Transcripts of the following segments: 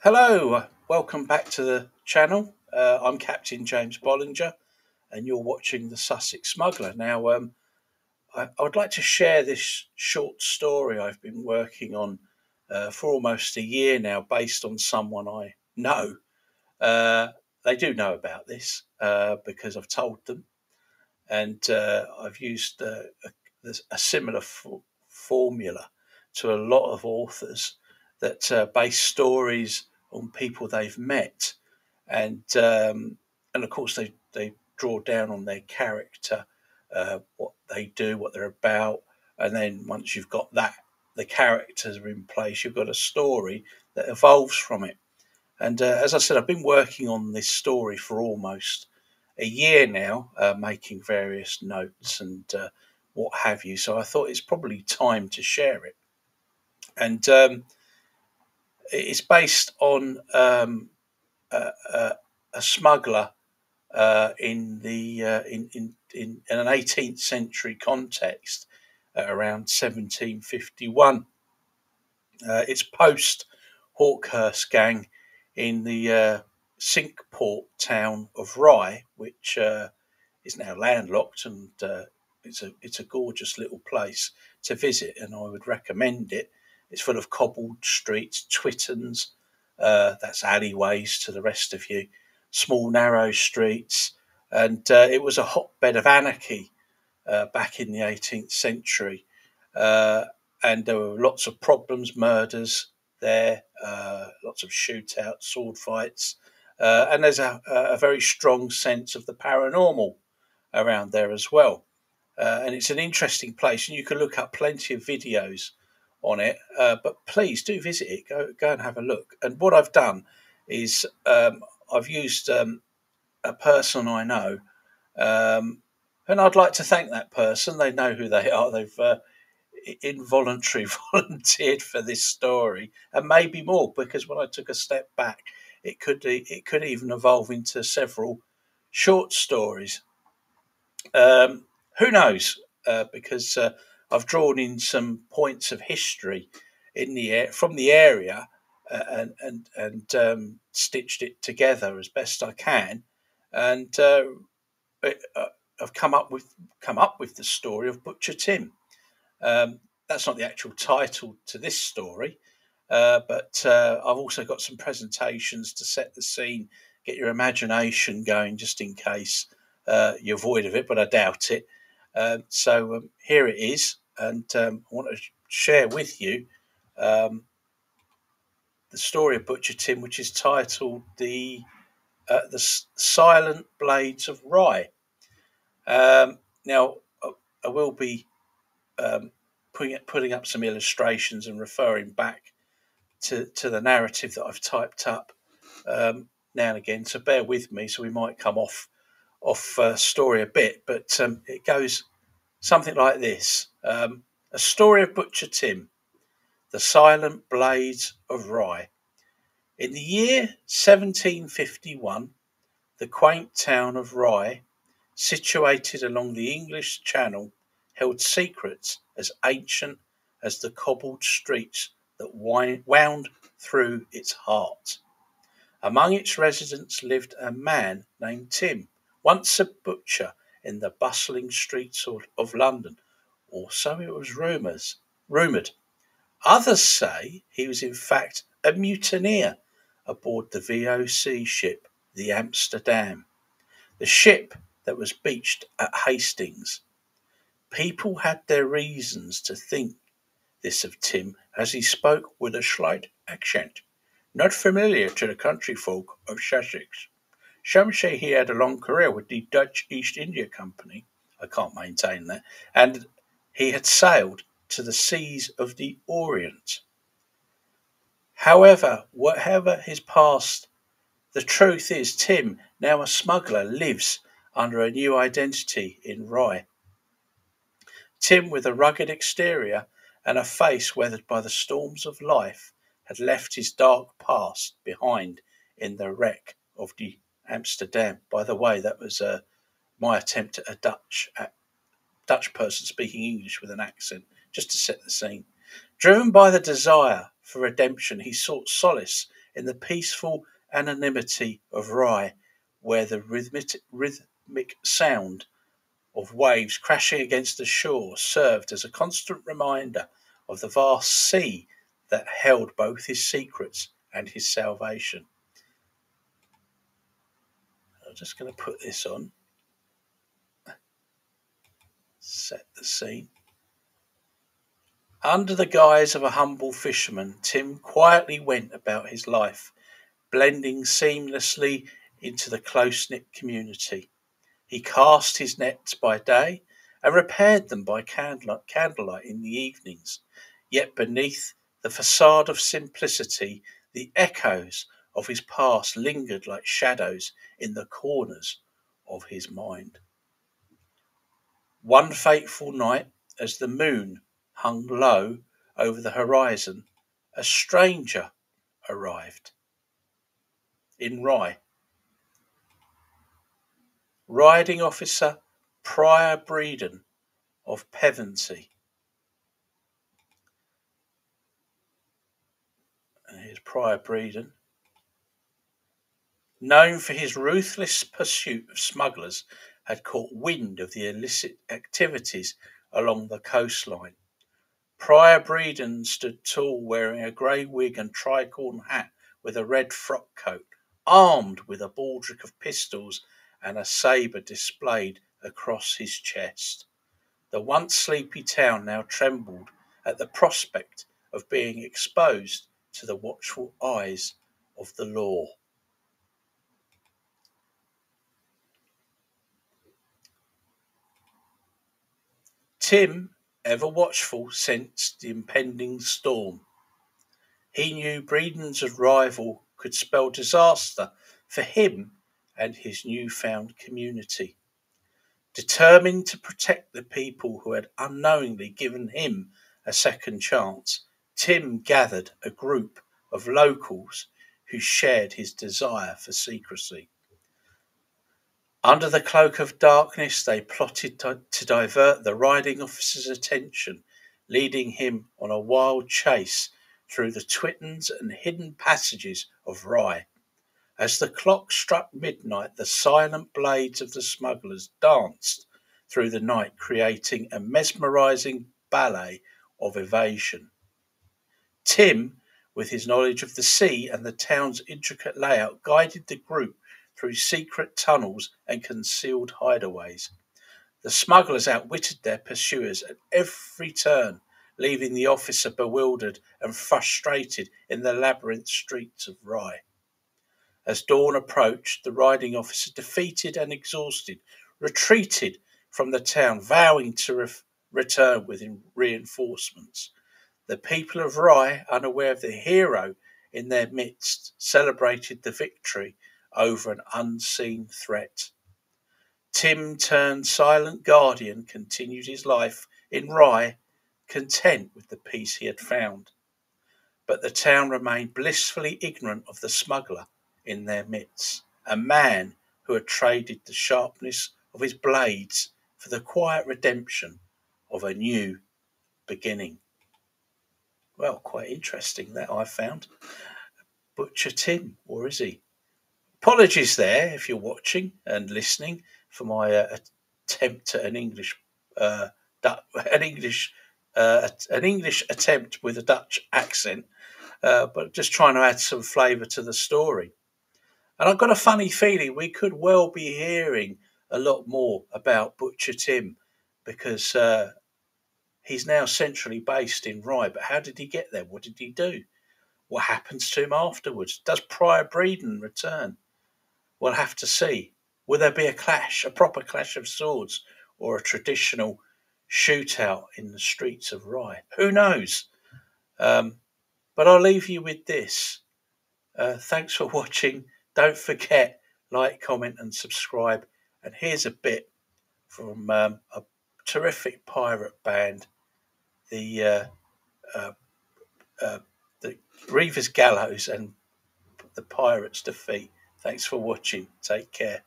Hello, welcome back to the channel. I'm Captain James Bollinger, and you're watching the Sussex Smuggler. Now, I would like to share this short story I've been working on for almost a year now, based on someone I know. Uh, they do know about this because I've told them, and I've used a similar formula to a lot of authors that base stories on people they've met, and of course they draw down on their character, what they do, what they're about, and then once you've got that, the characters are in place. You've got a story that evolves from it. And as I said, I've been working on this story for almost a year now, making various notes and what have you. So I thought it's probably time to share it. And it's based on a, a, a smuggler in an 18th century context around 1751. It's post Hawkhurst gang in the cinque port town of Rye, which is now landlocked, and it's a gorgeous little place to visit, and I would recommend it. It's full of cobbled streets, twittons, that's alleyways to the rest of you, small narrow streets, and it was a hotbed of anarchy back in the 18th century. Uh, and there were lots of problems, murders there, lots of shootouts, sword fights, and there's a very strong sense of the paranormal around there as well. And it's an interesting place, and you can look up plenty of videos on it. But please do visit it. Go and have a look. And what I've done is I've used a person I know, um, and I'd like to thank that person. They know who they are. They've involuntary volunteered for this story, and maybe more, because when I took a step back, it could even evolve into several short stories. Who knows? Because I've drawn in some points of history in the from the area, and stitched it together as best I can, and it, I've come up with the story of Butcher Tim. That's not the actual title to this story, but I've also got some presentations to set the scene, get your imagination going, just in case you're void of it, but I doubt it. So here it is, and I want to share with you um, the story of Butcher Tim, which is titled the Silent Blades of Rye. Now, I will be um, putting up some illustrations and referring back to the narrative that I've typed up now and again. So bear with me. So we might come off story a bit, but it goes something like this: a story of Butcher Tim, the Silent Blades of Rye. In the year 1751, the quaint town of Rye, situated along the English Channel, held secrets as ancient as the cobbled streets that wound through its heart. Among its residents lived a man named Tim, once a butcher in the bustling streets of London, or so it was rumoured. Others say he was in fact a mutineer aboard the VOC ship, the Amsterdam, the ship that was beached at Hastings. People had their reasons to think this of Tim, as he spoke with a slight accent, not familiar to the country folk of Sussex. Some say he had a long career with the Dutch East India Company. I can't maintain that. And he had sailed to the seas of the Orient. However, whatever his past, the truth is Tim, now a smuggler, lives under a new identity in Rye. Tim, with a rugged exterior and a face weathered by the storms of life, had left his dark past behind in the wreck of the Amsterdam. By the way, that was my attempt at a Dutch person speaking English with an accent, just to set the scene. Driven by the desire for redemption, he sought solace in the peaceful anonymity of Rye, where the rhythmic sound of waves crashing against the shore served as a constant reminder of the vast sea that held both his secrets and his salvation. I'm just going to put this on, set the scene. Under the guise of a humble fisherman, Tim quietly went about his life, blending seamlessly into the close-knit community. He cast his nets by day and repaired them by candlelight in the evenings. Yet beneath the facade of simplicity, the echoes of his past lingered like shadows in the corners of his mind. One fateful night, as the moon hung low over the horizon, a stranger arrived in Rye. Riding Officer Prior Breeden of Pevensey. And here's Prior Breeden. Known for his ruthless pursuit of smugglers, had caught wind of the illicit activities along the coastline. Prior Breeden stood tall, wearing a grey wig and tricorn hat with a red frock coat, armed with a baldric of pistols and a sabre displayed across his chest. The once sleepy town now trembled at the prospect of being exposed to the watchful eyes of the law. Tim, ever watchful, sensed the impending storm. He knew Breeden's arrival could spell disaster for him and his newfound community. Determined to protect the people who had unknowingly given him a second chance, Tim gathered a group of locals who shared his desire for secrecy. Under the cloak of darkness, they plotted to divert the riding officer's attention, leading him on a wild chase through the twittens and hidden passages of Rye. As the clock struck midnight, the silent blades of the smugglers danced through the night, creating a mesmerizing ballet of evasion. Tim, with his knowledge of the sea and the town's intricate layout, guided the group through secret tunnels and concealed hideaways. The smugglers outwitted their pursuers at every turn, leaving the officer bewildered and frustrated in the labyrinth streets of Rye. As dawn approached, the riding officer, defeated and exhausted, retreated from the town, vowing to return with reinforcements. The people of Rye, unaware of the hero in their midst, celebrated the victory over an unseen threat. Tim, turned silent guardian, continued his life in Rye, content with the peace he had found. But the town remained blissfully ignorant of the smuggler in their midst, a man who had traded the sharpness of his blades for the quiet redemption of a new beginning. Well, quite interesting that I found. Butcher Tim, or is he? Apologies there if you're watching and listening for my attempt at an English attempt with a Dutch accent, but just trying to add some flavour to the story. And I've got a funny feeling we could well be hearing a lot more about Butcher Tim because he's now centrally based in Rye. But how did he get there? What did he do? What happens to him afterwards? Does Prior Breeden return? We'll have to see. Will there be a clash, a proper clash of swords, or a traditional shootout in the streets of Rye? Who knows? But I'll leave you with this. Thanks for watching. Don't forget, like, comment and subscribe. And here's a bit from a terrific pirate band, the Reeves Gallows and the Pirates' Defeat. Thanks for watching. Take care.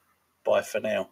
Bye for now.